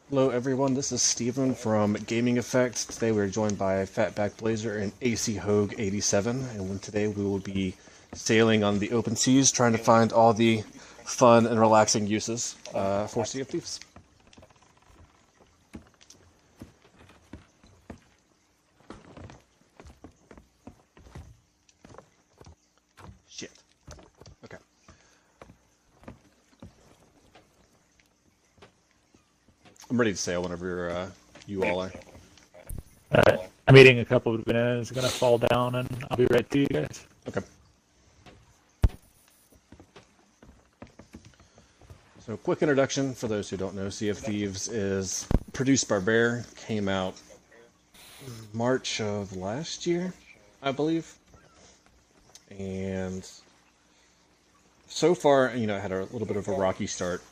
Hello everyone, this is Steven from Gaming Effect. Today we're joined by Fatback Blazer and AC Hogue 87, and today we will be sailing on the open seas, trying to find all the fun and relaxing uses for Sea of Thieves. Shit. Okay. I'm ready to sail whenever you all are. I'm eating a couple of bananas, gonna fall down, and I'll be right to you guys. Okay. So, quick introduction for those who don't know: Sea of Thieves is produced by Rare, came out March of last year, I believe. And so far, it had a little bit of a rocky start.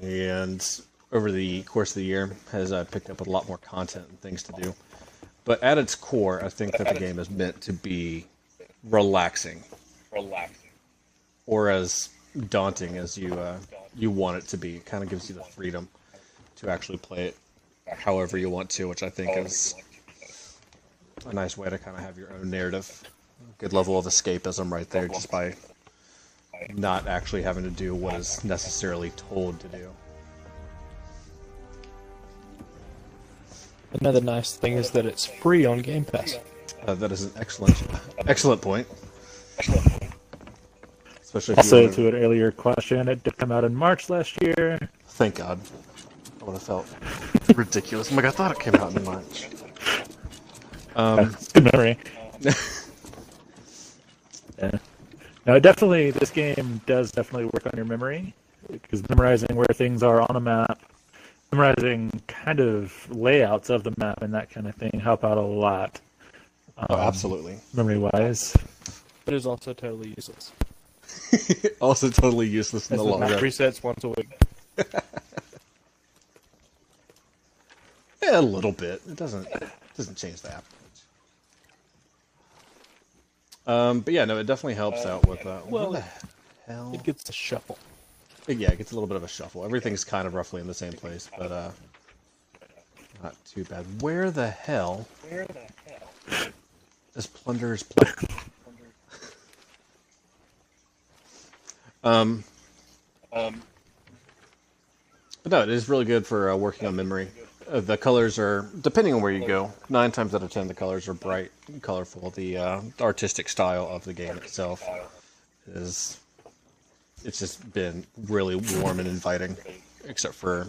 And over the course of the year, has picked up a lot more content and things to do. But at its core, I think that the game is meant to be relaxing, or as daunting as you want it to be. It kind of gives you the freedom to actually play it however you want to, which I think is a nice way to kind of have your own narrative. Good level of escapism right there, just by not actually having to do what is necessarily told to do. Another nice thing is that it's free on Game Pass. That is an excellent point. Especially if Also, to an earlier question, it did come out in March last year. Thank God. I would have felt ridiculous. I'm like, I thought it came out in March. It's good memory. Yeah. No, this game does definitely work on your memory, because memorizing where things are on a map, memorizing kind of layouts of the map and that kind of thing help out a lot. Absolutely. Memory-wise. But it's also totally useless. Also totally useless in the long Map run. resets once a week. Yeah, a little bit. It doesn't change the app much. But yeah, no, it definitely helps out with what the hell? It gets to shuffle. Yeah, it gets a little bit of a shuffle. Everything's kind of roughly in the same place, but not too bad. Where the hell is Plunder's play? But no, it is really good for working on memory. The colors are, depending on where you go, 9 times out of 10 the colors are bright and colorful. The artistic style of the game itself it's just been really warm and inviting, except for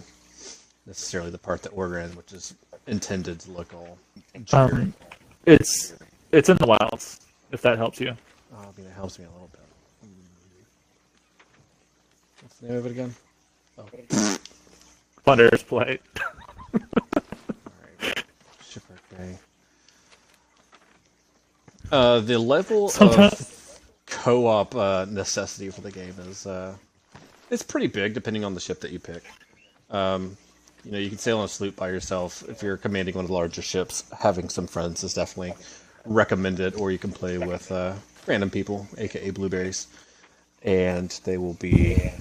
necessarily the part that we're in, which is intended to look all jittery. It's in the wilds, if that helps you. I mean, it helps me a little bit. What's the name of it again? Oh. Plunder's Plate. Alright. Shipwreck Bay. The level of co-op necessity for the game is it's pretty big, depending on the ship that you pick. You can sail on a sloop by yourself. If you're commanding one of the larger ships, having some friends is definitely recommended, or you can play with random people, aka blueberries, and they will be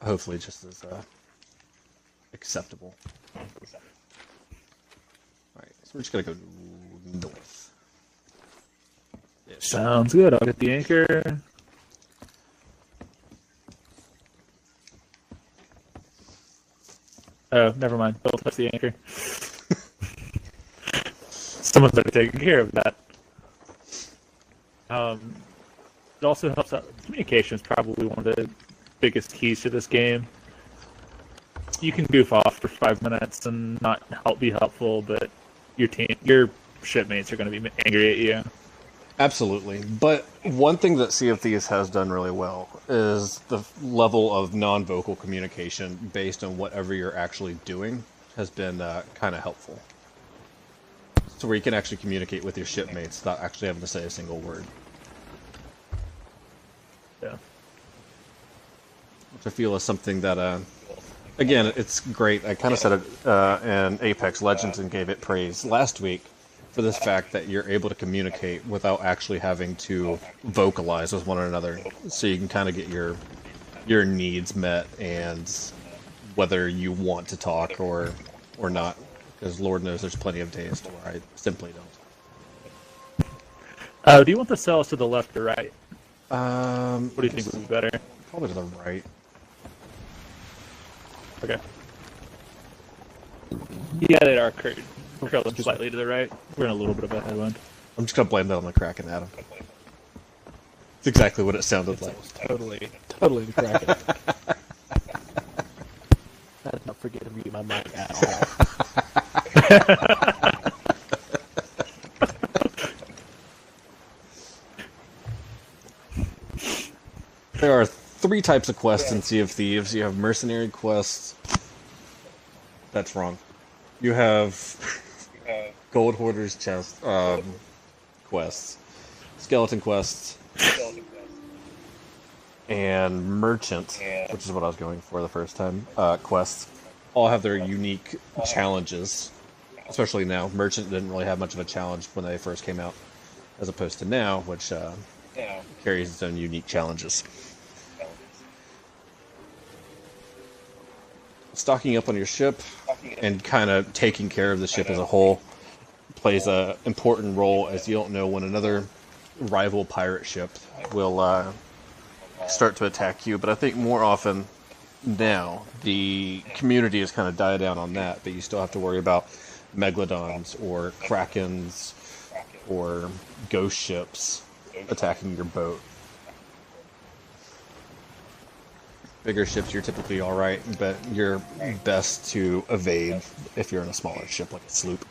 hopefully just as acceptable. Alright, so we're just gonna go north. Sounds good. I'll get the anchor. Oh, never mind. Don't touch the anchor. Someone's better taking care of that. It also helps out. Communication is probably one of the biggest keys to this game. You can goof off for 5 minutes and not be helpful, but your shipmates are going to be angry at you. Absolutely. But one thing that Sea of Thieves has done really well is the level of non-vocal communication based on whatever you're actually doing has been kind of helpful. So where you can actually communicate with your shipmates without actually having to say a single word. Yeah. Which I feel is something that, again, it's great. I kind of said it in Apex Legends and gave it praise last week for this fact that you're able to communicate without actually having to vocalize with one another, so you can kind of get your needs met and whether you want to talk or not. Because Lord knows there's plenty of days to where I simply don't. Do you want the cells to the left or right? What do you think would be better? Probably to the right. Okay. Yeah, they are curled slightly to the right. We're in a little bit of a headwind. I'm just gonna blame that on the Kraken, Adam. It's exactly what it sounded like. Totally the Kraken. I did not forget to mute my mic at all. There are 3 types of quests in Sea of Thieves. You have mercenary quests. That's wrong. You have gold hoarders chest quests, skeleton quests, and merchant, which is what I was going for the first time. Quests all have their unique challenges. Especially now, merchant didn't really have much of a challenge when they first came out, as opposed to now, which carries its own unique challenges. Stocking up on your ship and kind of taking care of the ship as a whole plays an important role, as you don't know when another rival pirate ship will start to attack you. But I think more often now the community has kind of died down on that, but you still have to worry about megalodons or krakens or ghost ships attacking your boat. Bigger ships, you're typically alright, but you're best to evade if you're in a smaller ship like a sloop.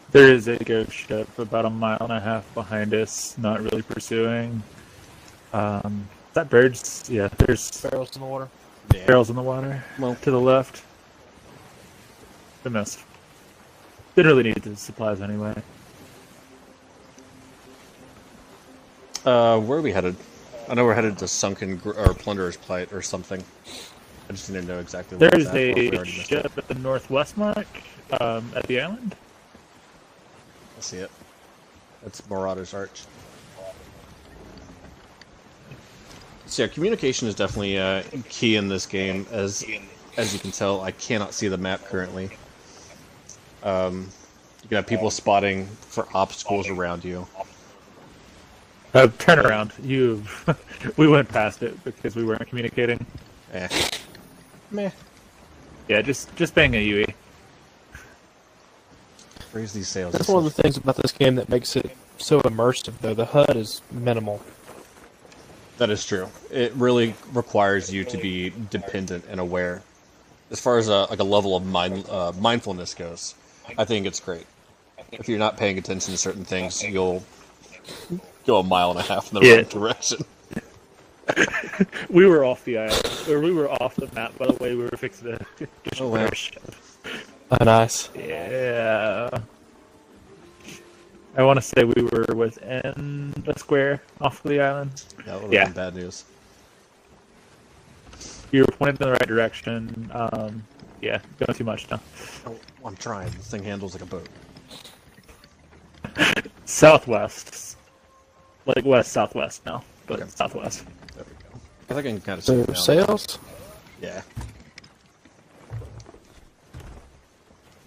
There is a ghost ship about 1.5 miles behind us, not really pursuing. Is that birds? Yeah, there's Barrels in the water. Yeah. barrels in the water. Well, To the left. I missed. Didn't really need the supplies anyway. where are we headed? I know we're headed to Sunken or Plunderer's Plight or something. I just didn't know exactly where There's it's at, or if we a already missed ship it. at the northwest mark at the island. I see it. That's Marauder's Arch. So yeah, communication is definitely key in this game. As you can tell, I cannot see the map currently. You can have people spotting for obstacles around you. Turn around. We went past it because we weren't communicating. Eh. Meh. Yeah, just bang a UE. Raise these sails. That's one of the things about this game that makes it so immersive, though. The HUD is minimal. That is true. It really requires you to be dependent and aware. As far as a level of mindfulness goes, I think it's great. If you're not paying attention to certain things, you'll go 1.5 miles in the wrong direction. We were off the island, or we were off the map. By the way, we were fixing to Oh, wow. ship. Oh, nice. Yeah. I want to say we were within a square off the island. That would have Yeah. been bad news. You were pointed in the right direction. Yeah, going too much now. Oh, I'm trying. This thing handles like a boat. Southwest. Like west-southwest now, but Okay. southwest. There we go. I think I can kind of see it So, now. sails? Yeah.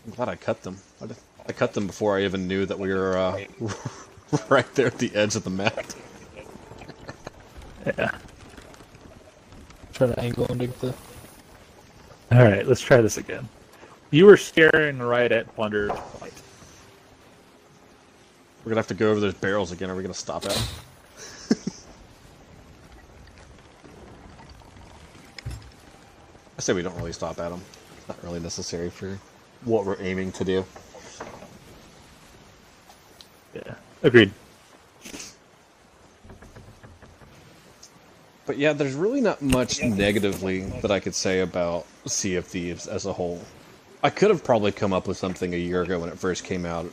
I'm glad I cut them. I cut them before I even knew that we were right there at the edge of the map. Yeah. Trying to angle into the... All right, let's try this again. You were staring right at Plunderer's Plight. We're gonna have to go over those barrels again. Are we gonna stop at them? I say we don't really stop at them. It's not really necessary for what we're aiming to do. Yeah, agreed. But yeah, there's really not much negatively that I could say about Sea of Thieves as a whole. I could have probably come up with something a year ago when it first came out,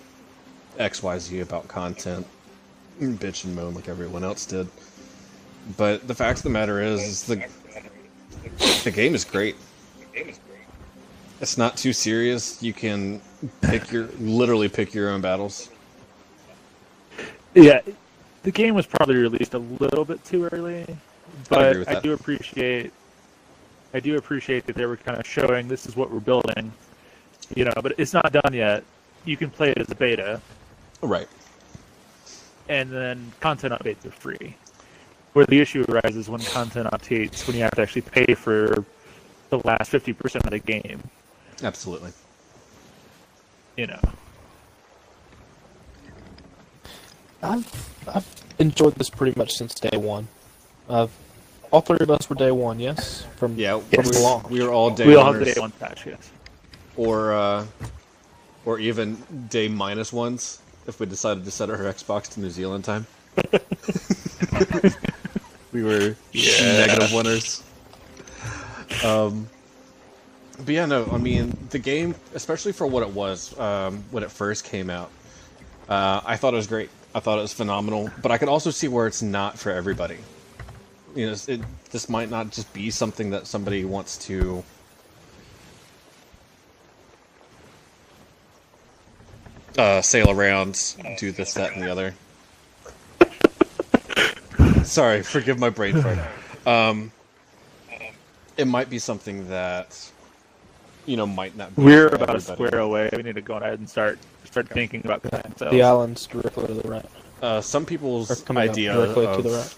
XYZ about content, bitch and moan like everyone else did. But the fact of the matter is the game is great. It's not too serious. You can literally pick your own battles. Yeah, the game was probably released a little bit too early, I agree but with I that. do appreciate I do appreciate that they were kind of showing this is what we're building, but it's not done yet. You can play it as a beta, Right. and then content updates are free. Where the issue arises when content updates, when you have to actually pay for the last 50% of the game. Absolutely. I've enjoyed this pretty much since day one. All three of us were day one, yes? From the launch. We were all day We all have the oneers. day one patch, yes. Or even day minus ones if we decided to set our Xbox to New Zealand time. We were negative winners. But yeah, no, I mean, the game, especially for what it was when it first came out, I thought it was great. I thought it was phenomenal. But I could also see where it's not for everybody. This might not just be something that somebody wants to sail around, do this, that, and the other. Sorry, forgive my brain fart. It might be something that, might not be We're for about a everybody. square away. We need to go ahead and start thinking about that. The island's directly to the right. Some Or people's coming up idea directly of to the right.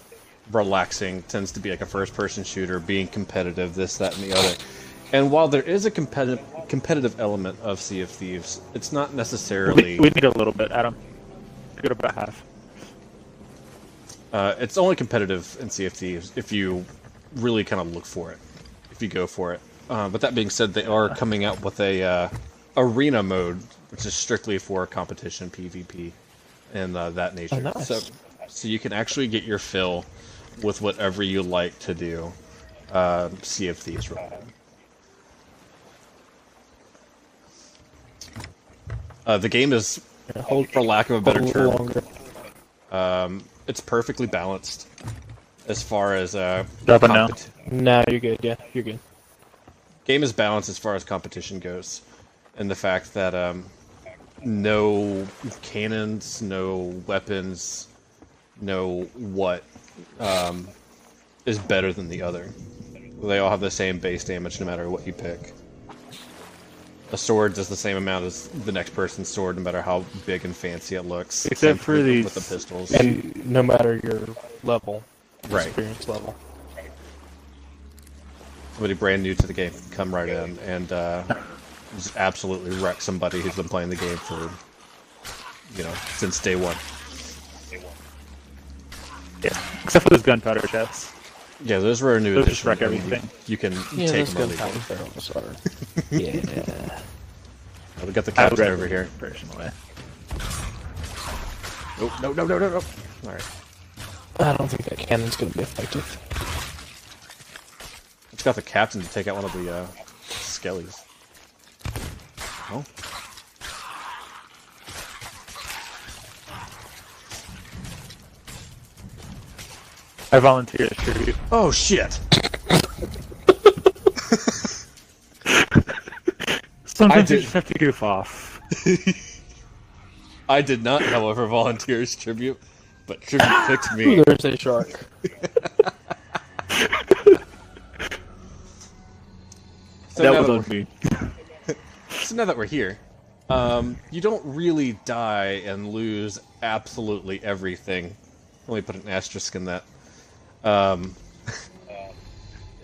relaxing tends to be like a first-person shooter, being competitive, this, that, and the other. And while there is a competitive element of Sea of Thieves, it's not necessarily... We need a little bit, Adam. Go to about half. It's only competitive in Sea of Thieves if you really kind of look for it, if you go for it. But that being said, they are coming out with a arena mode, which is strictly for competition, PvP, and that nature. Oh, nice. So you can actually get your fill with whatever you like to do. Sea of Thieves related. The game is, for lack of a better term, it's perfectly balanced as far as Dropping now. No, you're good. Yeah, you're good. Game is balanced as far as competition goes, and the fact that no cannons, no weapons, no what is better than the other. They all have the same base damage no matter what you pick. A sword does the same amount as the next person's sword, no matter how big and fancy it looks. Except Same for with these- with the pistols. And no matter your level, Right. experience level. Somebody brand new to the game can come right in and just absolutely wreck somebody who's been playing the game for, since day one. Yeah. Except for those gunpowder chests. Yeah, those were a new Those edition. just wreck and everything. You can Yeah, take those them or gun leave powder them. barrels are. Yeah. We got the I would captain over here. recommend it, personally. Nope, no. Alright. I don't think that cannon's going to be effective. It's got the captain to take out one of the skellies. Oh. I volunteer as tribute. Oh shit! Sometimes you did- just have to goof off. I did not, however, volunteer as tribute, but tribute picked Ooh, me. there's a shark. So That now was that on we're- me. So now that we're here, you don't really die and lose absolutely everything. Let me put an asterisk in that.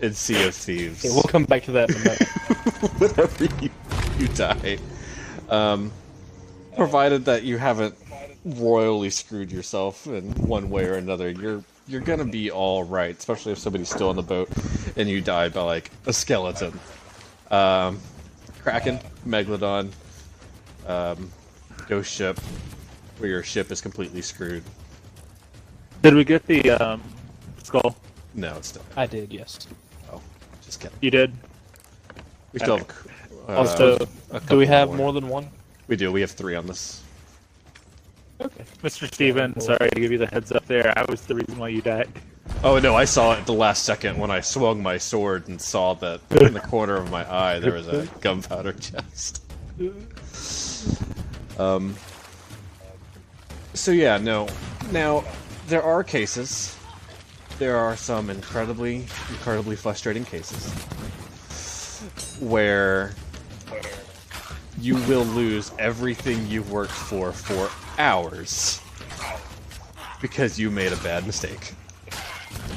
In Sea of Thieves. Okay, we'll come back to that in a minute. Whenever you die. Provided that you haven't royally screwed yourself in one way or another, you're gonna be all right. Especially if somebody's still on the boat and you die by like a skeleton. Kraken, Megalodon, ghost ship, where your ship is completely screwed. Did we get the skull? No, it's still. I did, yes. Oh, just kidding. You did? We still have. Also, a do couple we have more than one? We do. We have 3 on this. Okay. Mr. Steven, sorry to give you the heads up there. I was the reason why you died. Oh no, I saw it at the last second when I swung my sword and saw that in the corner of my eye there was a gunpowder chest. So yeah, no. Now, there are cases. There are some incredibly frustrating cases where you will lose everything you've worked for hours because you made a bad mistake.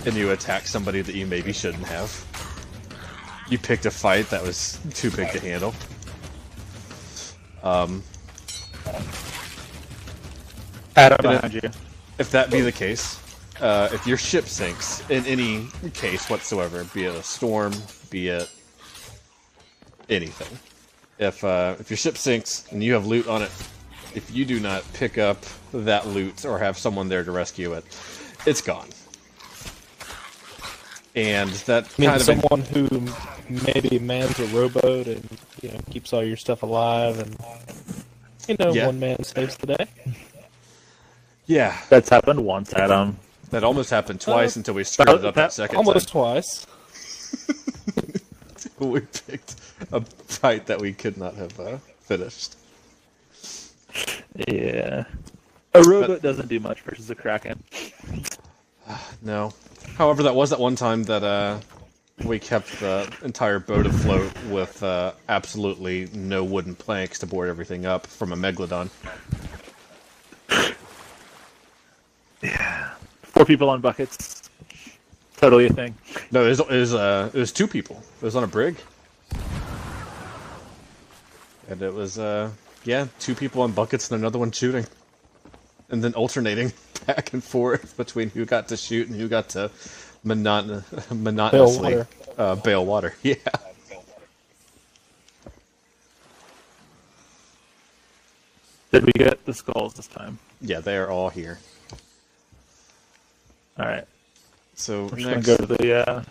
And you attack somebody that you maybe shouldn't have. You picked a fight that was too big to handle. Adam behind you. If that be the case, if your ship sinks in any case whatsoever, be it a storm, be it anything, if your ship sinks and you have loot on it, if you do not pick up that loot or have someone there to rescue it, it's gone. And that I mean, kind of someone who maybe mans a rowboat and keeps all your stuff alive, and Yeah. one man saves the day. Yeah, That's happened once, Adam. that almost happened twice until we screwed it up that second Almost time. twice. We picked a fight that we could not have finished. Yeah. A rowboat doesn't do much versus a Kraken. No. However, that was that one time that we kept the entire boat afloat with absolutely no wooden planks to board everything up from a megalodon. Yeah. 4 people on buckets. Totally a thing. No, it was 2 people. It was on a brig. And it was, 2 people on buckets and another one shooting. And then alternating back and forth between who got to shoot and who got to monotonously bail water. Yeah. Did we get the skulls this time? Yeah, they are all here. Alright. So We're just next, going to go to the,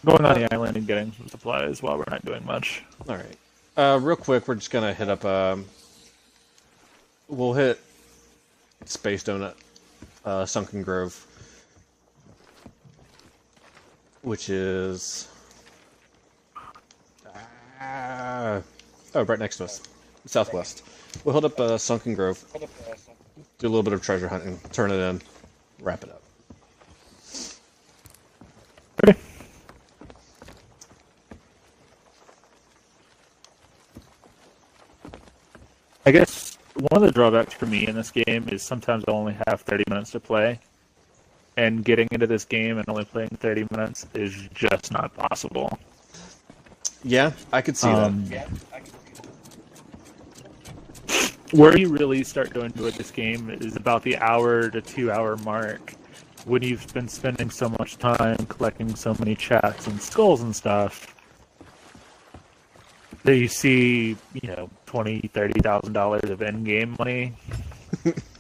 going on the island and getting some supplies while we're not doing much. all right. Real quick, we're just gonna hit up. We'll hit Space Donut, Sunken Grove, which is right next to us, southwest. We'll hit up Sunken Grove, do a little bit of treasure hunting, turn it in, wrap it up. Okay. I guess one of the drawbacks for me in this game is sometimes I only have 30 minutes to play, and getting into this game and only playing 30 minutes is just not possible. Yeah, I could see that. Where you really start to enjoy this game is about the hour to 2 hour mark, when you've been spending so much time collecting so many chats and skulls and stuff that you see, $20,000-$30,000 of in-game money.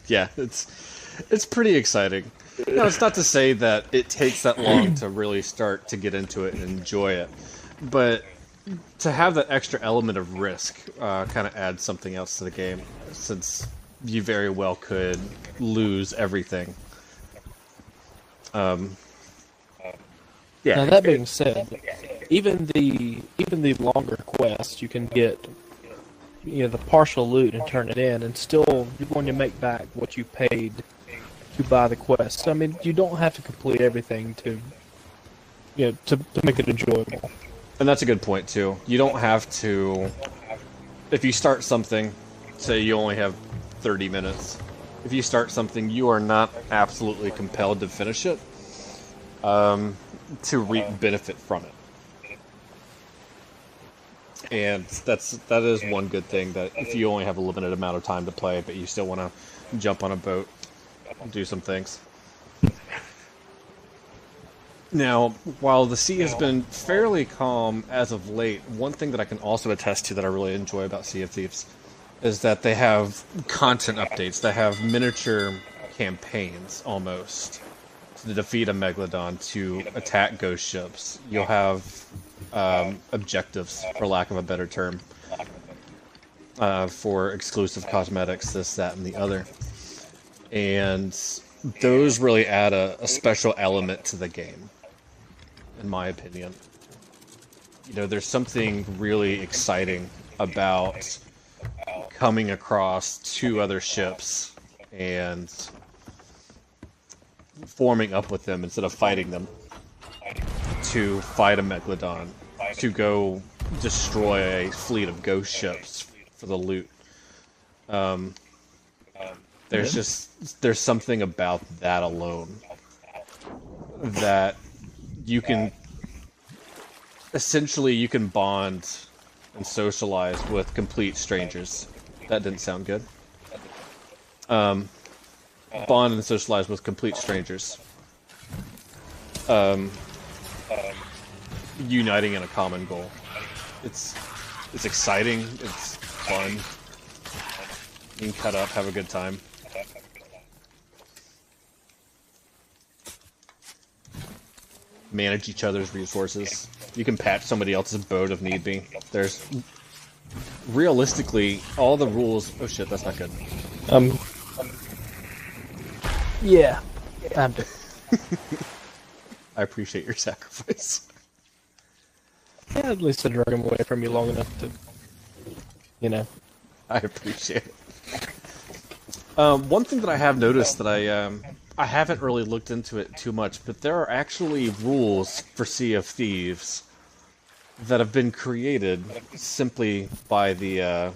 Yeah, it's pretty exciting. No, it's not to say that it takes that long to really start to get into it and enjoy it, but to have that extra element of risk kind of adds something else to the game, since you very well could lose everything. Yeah. Now that being said, even the longer quests, you can get the partial loot and turn it in, and still you're going to make back what you paid to buy the quest. I mean, you don't have to complete everything to make it enjoyable. And that's a good point too. You don't have to. If you start something, say you only have 30 minutes. If you start something, you are not absolutely compelled to finish it to reap benefit from it. And that is one good thing, that if you only have a limited amount of time to play, but you still want to jump on a boat and do some things. Now, while the sea has been fairly calm as of late, one thing that I can also attest to that I really enjoy about Sea of Thieves is that they have content updates. They have miniature campaigns, almost, to defeat a megalodon, to attack ghost ships. You'll have objectives, for lack of a better term, for exclusive cosmetics, this, that, and the other. And those really add a special element to the game, in my opinion. There's something really exciting about coming across 2 other ships and forming up with them instead of fighting them to fight a megalodon to go destroy a fleet of ghost ships for the loot. There's something about that alone that you can essentially bond and socialize with complete strangers. That didn't sound good. Bond and socialize with complete strangers. Uniting in a common goal. It's exciting. It's fun. You can cut up, have a good time. Manage each other's resources. You can patch somebody else's boat if need be. There's realistically all the rules. Oh shit, that's not good. Yeah. I appreciate your sacrifice. Yeah, at least I drug him away from you long enough to, I appreciate it. One thing that I have noticed that I haven't really looked into it too much, but there are actually rules for Sea of Thieves that have been created simply by the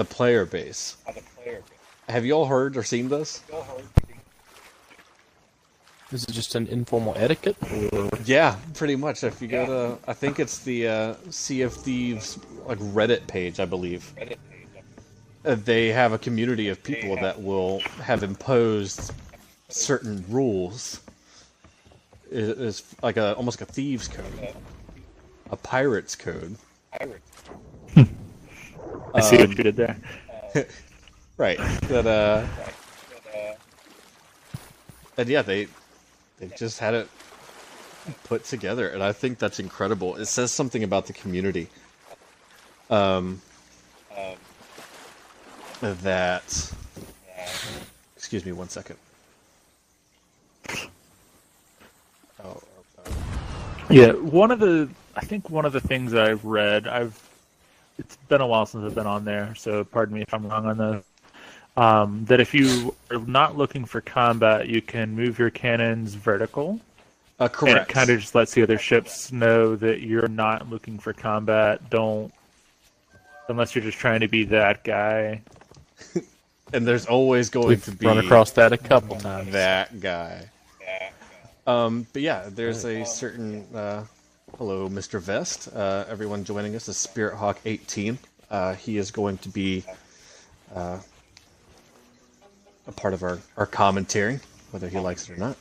player base. Have you all heard or seen this? Is it just an informal etiquette? Or... Yeah, pretty much. If you go to, I think it's the Sea of Thieves Reddit page, I believe. They have a community of people that will have imposed certain rules. It's like almost like a thieves' code, a pirate's code. I see what you did there. Right. That and yeah, they just had it put together, and I think that's incredible. It says something about the community. That. Excuse me 1 second. Yeah, I think one of the things I've read, it's been a while since I've been on there, so pardon me if I'm wrong on this. That if you are not looking for combat, you can move your cannons vertical. Correct. And it kind of just lets the other ships know that you're not looking for combat. Unless you're just trying to be that guy. And there's always going to be run across that a couple times. That guy. But yeah, there's a certain hello, Mr. Vest. Everyone joining us is Spirit Hawk 18. He is going to be a part of our commentary, whether he likes it or not.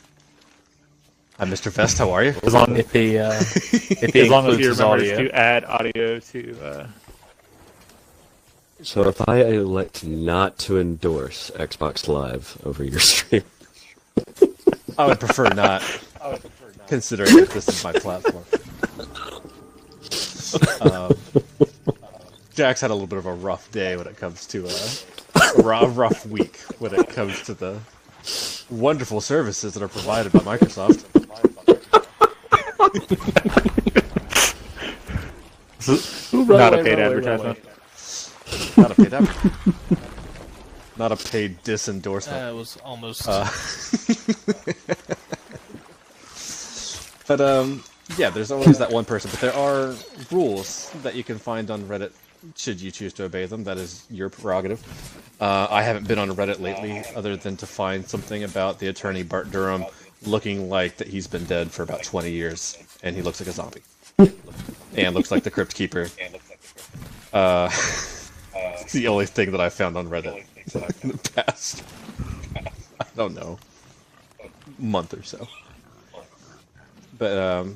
Hi, Mr. Vest. How are you? As long if he as long as he remembers to add audio to. So if I elect not to endorse Xbox Live over your stream, I would prefer not, considering that this is my platform. Jack's had a little bit of a rough day when it comes to a rough week when it comes to the wonderful services that are provided by Microsoft. Not a paid advertisement. Not a paid advertisement. Not a paid disendorsement. It was almost. But yeah, there's always that one person. But there are rules that you can find on Reddit. Should you choose to obey them, that is your prerogative. I haven't been on Reddit lately, other than to find something about the attorney Bart Durham looking like that he's been dead for about 20 years, and he looks like a zombie, and looks like the Crypt Keeper. It's the only thing that I found on Reddit in the past, I don't know, month or so. But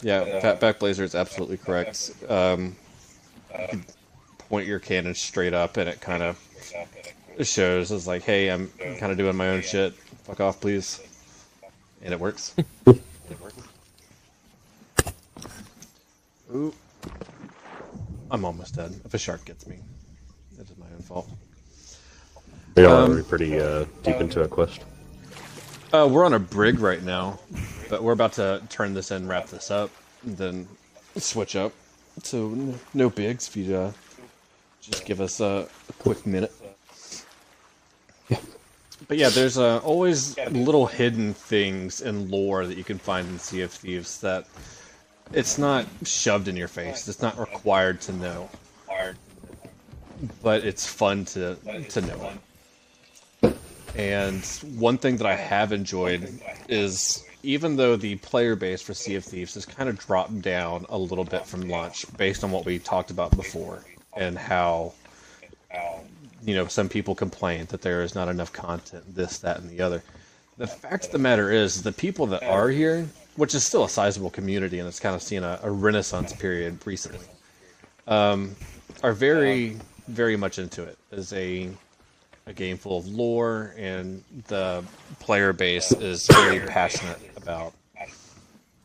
yeah, Back Blazer is absolutely correct. You can point your cannon straight up, and it kind of shows as like, hey, I'm kind of doing my own shit. Fuck off, please. And it works. Ooh. I'm almost dead. If a shark gets me, that is my own fault. we are already pretty deep into a quest. We're on a brig right now, but we're about to turn this in, wrap this up, and then switch up. So no bigs if you just give us a quick minute. But yeah, there's always little hidden things in lore that you can find in Sea of Thieves that it's not shoved in your face. It's not required to know, but it's fun to know. And one thing that I have enjoyed is even though the player base for Sea of Thieves has kind of dropped down a little bit from launch based on what we talked about before and how, some people complain that there is not enough content, this, that, and the other. The fact of the matter is the people that are here, which is still a sizable community and it's kind of seen a renaissance period recently, are very, very much into it as a game full of lore, and the player base is very passionate about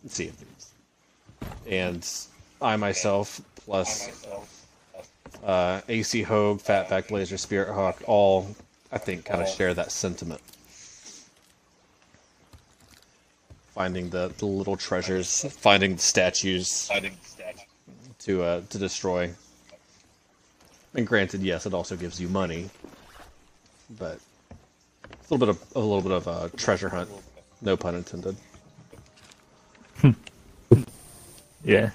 Sea of Thieves. And I myself, plus AC Hogue, Fatback Blazer, Spirit Hawk, all, I think, kind of share that sentiment. Finding the little treasures, finding the statues to destroy. And granted, yes, it also gives you money, but it's a little bit of a treasure hunt, no pun intended. Yeah.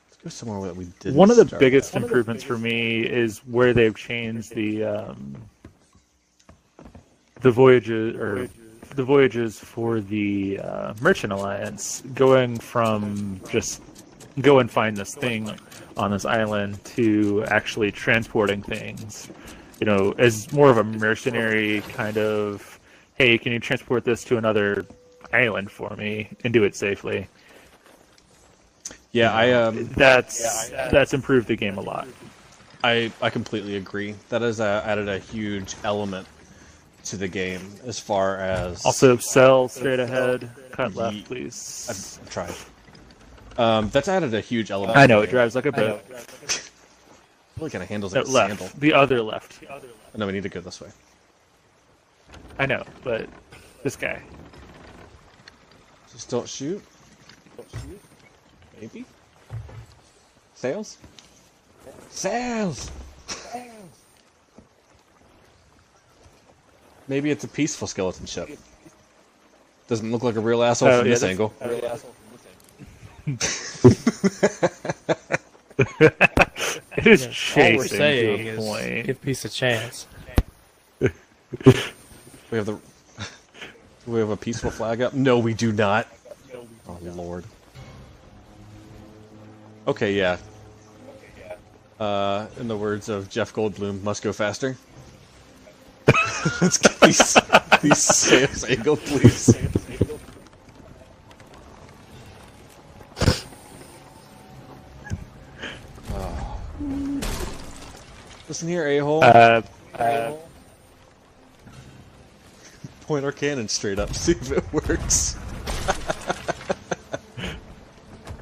Let's go somewhere that we didn't. One of the start biggest with. improvements for me is where they've changed the voyages for the Merchant Alliance, going from just go and find this thing on this island to actually transporting things, as more of a mercenary kind of, hey, can you transport this to another island for me and do it safely? Yeah, that's improved the game a lot. I completely agree. That has added a huge element to the game as far as... Also, sell straight ahead, cut left, please. I've tried. That's added a huge element. I know, it drives like a boat. Really kind of handles like a left. sandal. The other left. No, we need to go this way. I know, but this guy. Just don't shoot. Maybe? Sails? Sails! Maybe it's a peaceful skeleton ship. Doesn't look like a real asshole from this angle. It is chasing All we're saying to a is point. give peace a chance. We have we have a peaceful flag up? No, we do not. Oh, Lord. Okay, yeah. In the words of Jeff Goldblum, must go faster. Let's get these sails angled, please. Oh. Listen here, a-hole. Point our cannon straight up, see if it works.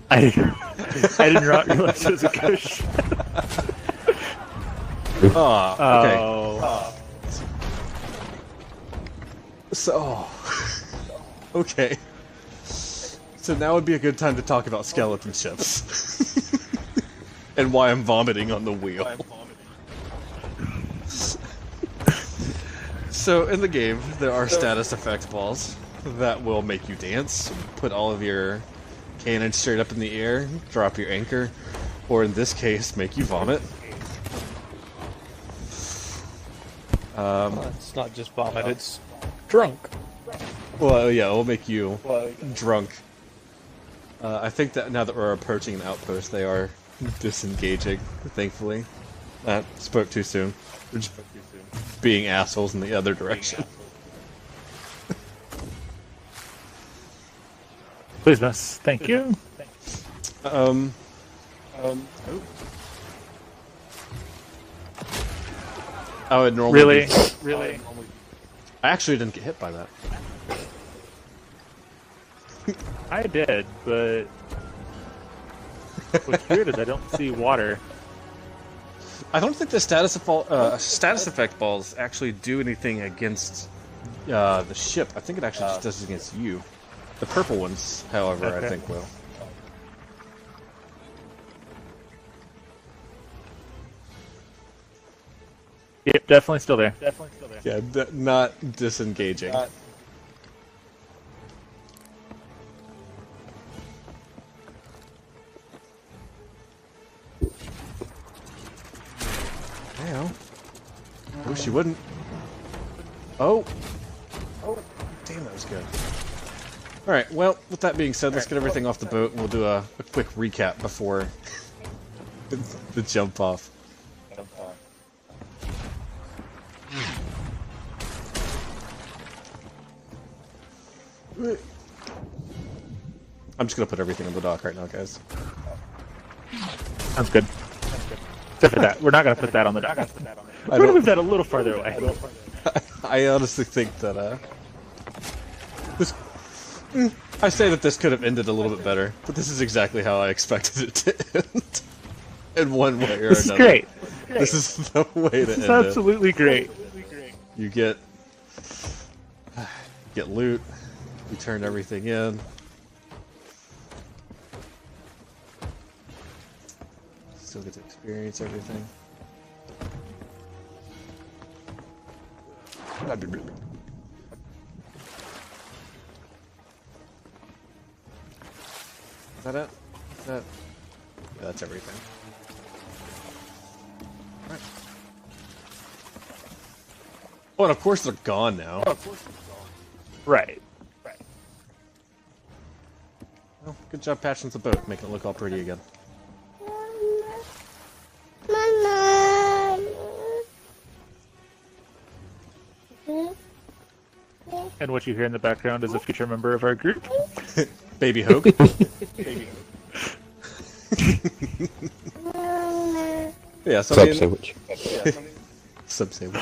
I didn't realize it was a ghost. Oh, okay. Oh. So, okay. So now would be a good time to talk about skeleton ships. And why I'm vomiting on the wheel. So in the game, there are status effect balls that will make you dance, put all of your cannons straight up in the air, drop your anchor, or in this case, make you vomit. It's not just vomit, it's drunk. Well, yeah, it'll make you drunk. I think that now that we're approaching an outpost, they are disengaging, thankfully. Spoke too soon. We're just being assholes in the other direction. Please, miss. Thank you. I would normally Really? I actually didn't get hit by that. I did, but what's weird is I don't see water. I don't think the status effect balls actually do anything against the ship. I think it actually just does against you. The purple ones, however, Okay. I think will. Yep, definitely still there. Yeah, not disengaging. Wish you wouldn't. Oh. Damn, that was good. Alright, well, with that being said, let's get everything off the boat and we'll do a quick recap before the jump off. I'm just gonna put everything on the dock right now, guys. Sounds good. Except for that. We're not going to put that on the dock. We're going to move that a little farther away. I honestly think that, this... I say that this could have ended a little bit better, but this is exactly how I expected it to end. In one way or This is another. great. This is the way to end This is it. absolutely great. You get loot, you turn everything in. Still get to experience everything. Is that it? Is that... Yeah, that's everything. Alright. Oh, and of course they're gone now. Right. Well, good job patching the boat, making it look all pretty again. And what you hear in the background is a future member of our group. Baby Hoke. Yeah, so Sub sandwich. Sub sandwich.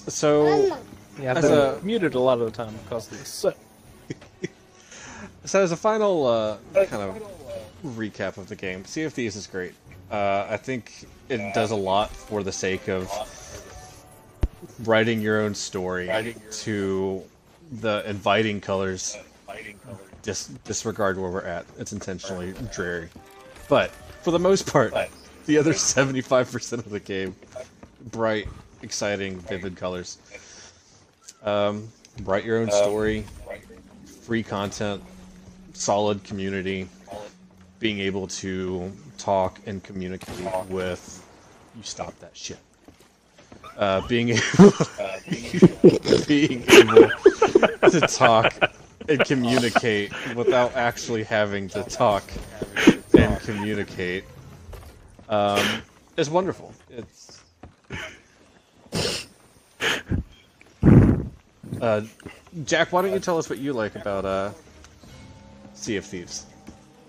So, Yeah, I've As been muted a lot of the time because of this. so as a final kind of recap of the game, Sea of Thieves is great. I think it does a lot for the sake of writing your own story to the inviting colors. Disregard where we're at. It's intentionally dreary. But, for the most part, the other 75% of the game, bright, exciting, vivid colors. Write your own story, free content, solid community, being able to talk and communicate with... You stop that shit. Being able to talk and communicate without actually having to talk and communicate is wonderful. It's Jack, why don't you tell us what you like about Sea of Thieves?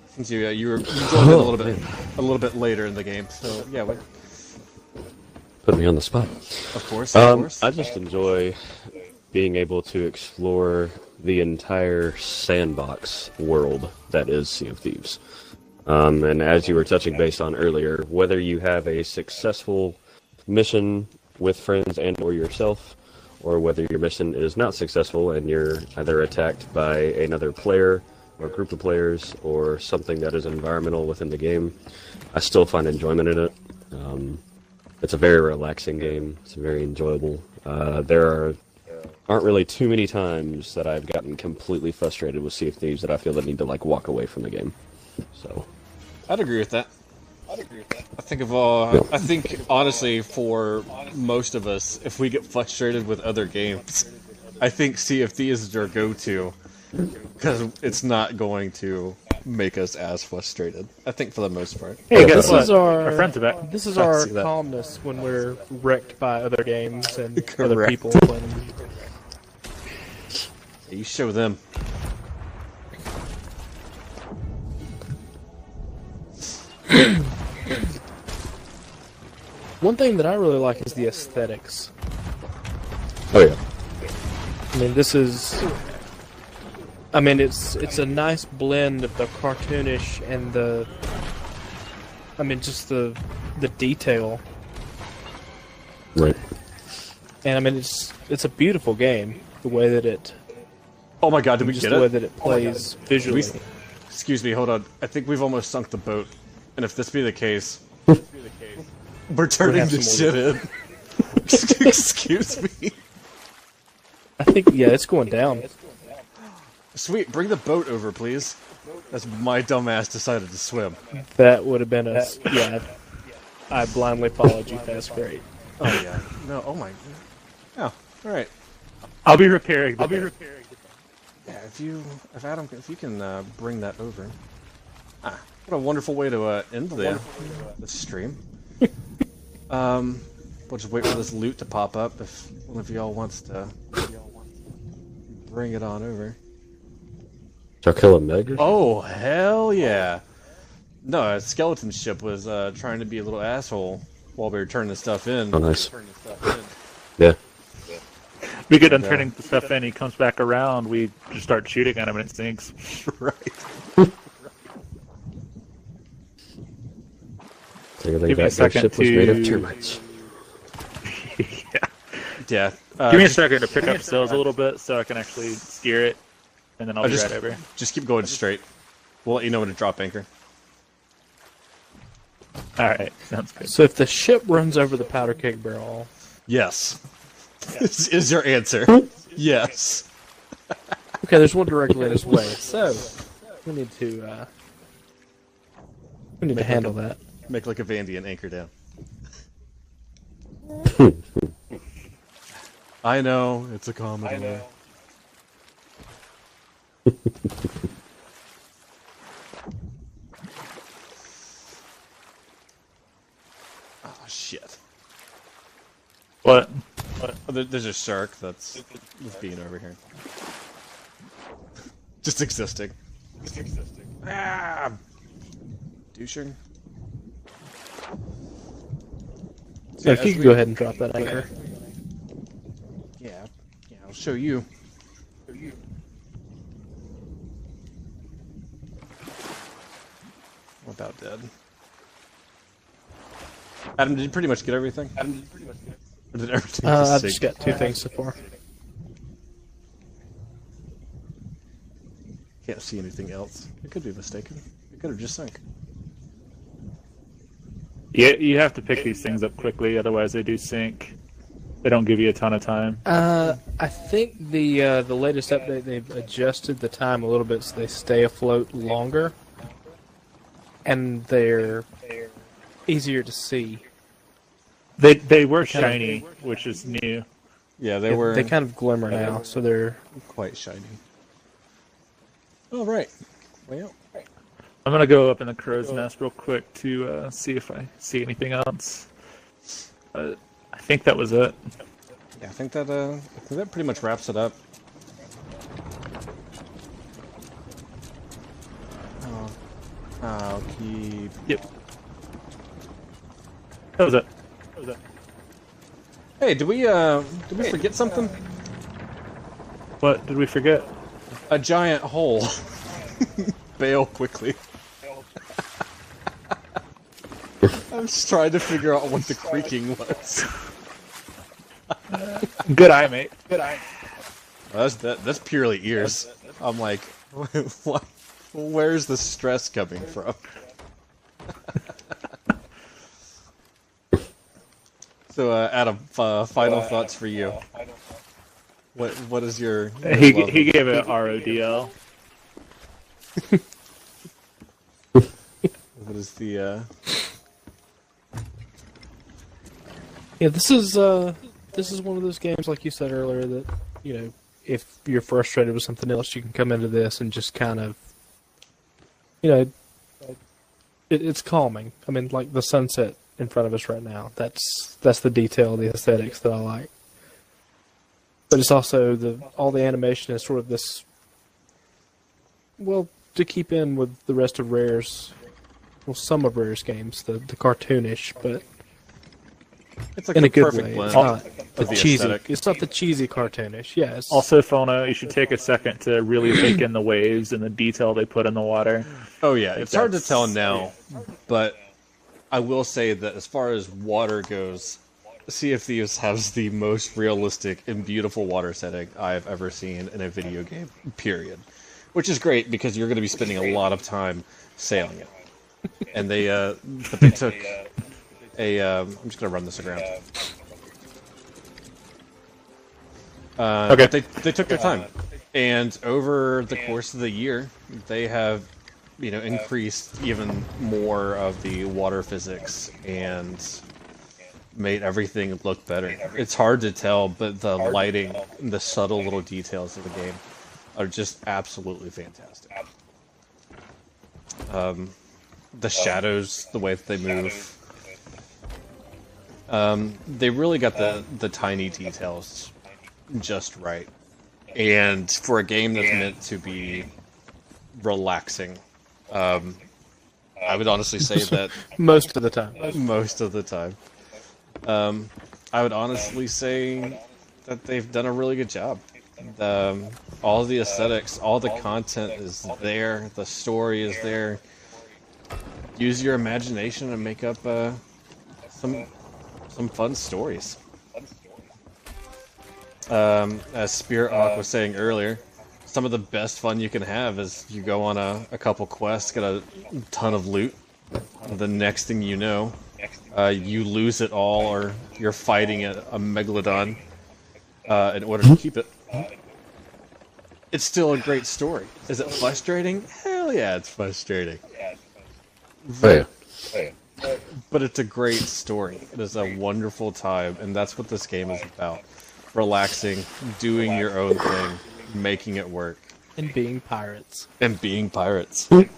Since you joined in a little bit later in the game, so yeah. Put me on the spot. Of course, of course. I just enjoy being able to explore the entire sandbox world that is Sea of Thieves. And as you were touching base on earlier, whether you have a successful mission with friends and or yourself, or whether your mission is not successful and you're either attacked by another player or group of players or something that is environmental within the game, I still find enjoyment in it. It's a very relaxing game. It's very enjoyable. There aren't really too many times that I've gotten completely frustrated with Sea of Thieves that I feel the need to like walk away from the game. So, I'd agree with that. I think honestly, for most of us, if we get frustrated with other games, I think Sea of Thieves is our go-to because it's not going to make us as frustrated. I think for the most part. Hey, guess This what? is our Our friends are back. This is I our see that. calmness when we're wrecked by other games and other Correct. people playing. Yeah, you show them. One thing that I really like is the aesthetics. oh yeah. I mean, this is. I mean, it's a nice blend of the cartoonish and the. I mean, just the detail, Right. and I mean, it's a beautiful game. The way that it, Oh my god, did we just get the way it? that it plays visually. Excuse me, hold on. I think we've almost sunk the boat. And if this be the case, we're turning have this some shit in. Excuse me. I think it's going down. Sweet, bring the boat over, please. That's my dumbass decided to swim. That would have been a I blindly followed you. That's great. Oh yeah. No. Oh my. Oh. All right. I'll be repairing. Yeah. If Adam, if you can bring that over. Ah, what a wonderful way to end the stream. We'll just wait for this loot to pop up if one of y'all wants to bring it on over. Shall I kill a Meg? Oh hell yeah! No, a skeleton ship was trying to be a little asshole while we were turning stuff in. Oh, nice. Yeah. We get done turning the stuff in. He comes back around. We just start shooting at him, and it sinks. Right. Clearly Give me a that second ship was made of termites. Yeah. Give me a second to pick up sails a little bit so I can actually steer it, and then I'll be right over. Just keep going straight. We'll let you know when to drop anchor. Alright, sounds good. So if the ship runs over the powder keg barrel, Yes. Is your answer. Yes. okay, there's one directly in its way. So we need to handle that. Make like a Vandy and anchor down. I know, it's a comedy. Oh shit. What? Oh, there's a shark that's being over here. Just existing. Ah! Douching. So if you could go ahead and drop that anchor. Yeah, I'll show you. I'm about dead. Adam, did you pretty much get everything? Or did everything just I've sink? just got 2 things so far. Can't see anything else. I could be mistaken. It could have just sunk. Yeah, you have to pick these things up quickly, otherwise they do sink. They don't give you a ton of time. I think the latest update they've adjusted the time a little bit so they stay afloat longer, and they're easier to see. They were shiny, which is new. Yeah, they They kind of glimmer now, so they're quite shiny. All right. Well, I'm gonna go up in the crow's nest real quick to see if I see anything else. I think that was it. yeah, I think that pretty much wraps it up. I'll keep. Yep. That was it. Hey, did we forget something? What did we forget? A giant hole. Bail quickly. I'm just trying to figure out what the creaking was. Good eye, mate. Good eye. That's purely ears. I'm like, what? Where's the stress coming from? So, Adam, final thoughts for you. What is your He love he of- gave it RODL. What is the yeah. This is one of those games, like you said earlier, that if you're frustrated with something else, you can come into this and just kind of it's calming. I mean, like the sunset in front of us right now. That's the detail, the aesthetics that I like. But it's also all the animation is sort of this. Well, to keep in with the rest of Rare's, well, some of Rare's games, the cartoonish, but It's like in the a good perfect way. blend It's not of the the cheesy. aesthetic. It's not the cheesy cartoonish. Yes. Also, Fauna, you should take a second to really take in the waves and the detail they put in the water. Oh yeah, it's hard to that's- tell now, but I will say that as far as water goes, Sea of Thieves has the most realistic and beautiful water setting I've ever seen in a video game, period. Which is great because you're going to be spending a lot of time sailing it. And they took I'm just going to run this around. Okay. They took their time. And over the course of the year, they have increased even more of the water physics and made everything look better. It's hard to tell, but the lighting, and the subtle little details of the game are just absolutely fantastic. The shadows, the way that they move, they really got the tiny details just right. And for a game that's meant to be relaxing, I would honestly say that Most of the time. most of the time. I would honestly say that they've done a really good job. All the aesthetics, all the content is there, the story is there. Use your imagination and make up some fun stories. As Spirit Hawk was saying earlier, some of the best fun you can have is you go on a couple quests, get a ton of loot. The next thing you know, you lose it all, or you're fighting a megalodon in order to keep it. It's still a great story. Is it frustrating? Hell yeah, it's frustrating. But it's a great story. It is a wonderful time, and that's what this game is about. Relaxing, doing your own thing, making it work. And being pirates. And being pirates. That's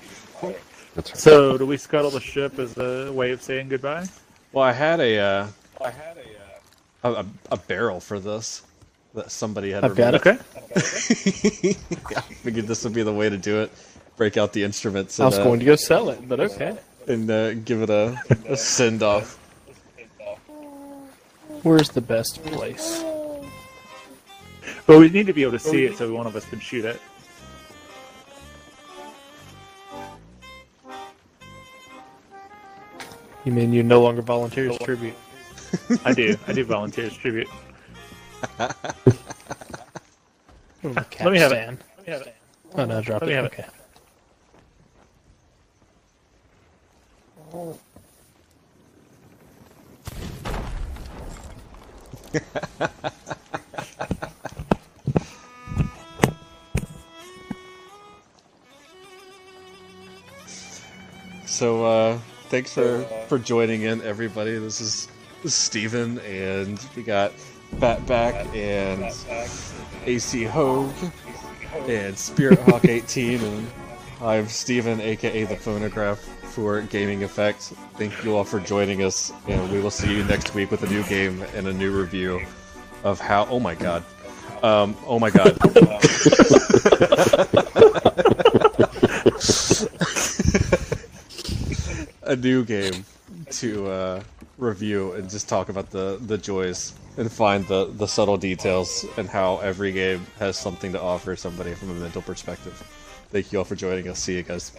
right. So, do we scuttle the ship as a way of saying goodbye? Well, I had a barrel for this that somebody had I've got it. Okay. Yeah, I figured this would be the way to do it. Break out the instruments I and, was going to go sell it, but okay. and give it a send off. Where's the best place? But we need to be able to see it so one of us can shoot it. You mean you no longer volunteer as tribute? I do volunteer as tribute. Let me have it. Oh no, drop Let it. me have Okay. So thanks for joining in, everybody. This is Steven, and we got Batback and AC Hogue and Spirit Hawk 18, and I'm Steven, aka the Phonograph, for Gaming Effect. Thank you all for joining us, and we will see you next week with a new game and a new review of how. Oh my god. Oh my god. A new game to review and just talk about the joys and find the subtle details and how every game has something to offer somebody from a mental perspective. Thank you all for joining us. See you guys.